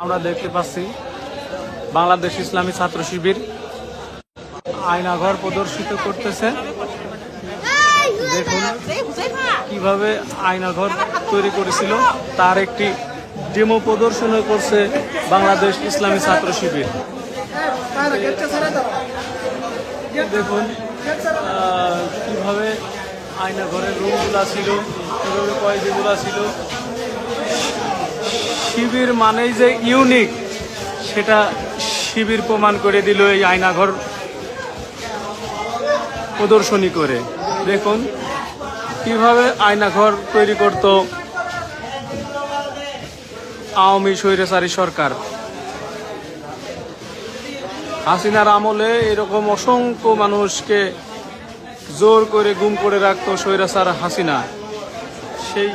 আমরা দেখতে পাচ্ছি বাংলাদেশ ইসলামী ছাত্র শিবির আয়নাঘর প্রদর্শিত করতেছে। দেখুন কিভাবে আয়নাঘর তৈরি করেছিল তার একটি ডেমো প্রদর্শন করছে বাংলাদেশ ইসলামী ছাত্র শিবির। দেখুন কিভাবে আয়নাঘরের রুমগুলা ছিল, কিভাবে কয়েদিগুলা ছিল। শিবির মানেই যে ইউনিক সেটা শিবির প্রমাণ করে দিল এই আয়নাঘর প্রদর্শনী করে। দেখুন কিভাবে আয়নাঘর তৈরি করত আওয়ামী স্বৈরাচারী সরকার। হাসিনার আমলে এরকম অসংখ্য মানুষকে জোর করে গুম করে রাখতো স্বৈরাচার হাসিনা। সেই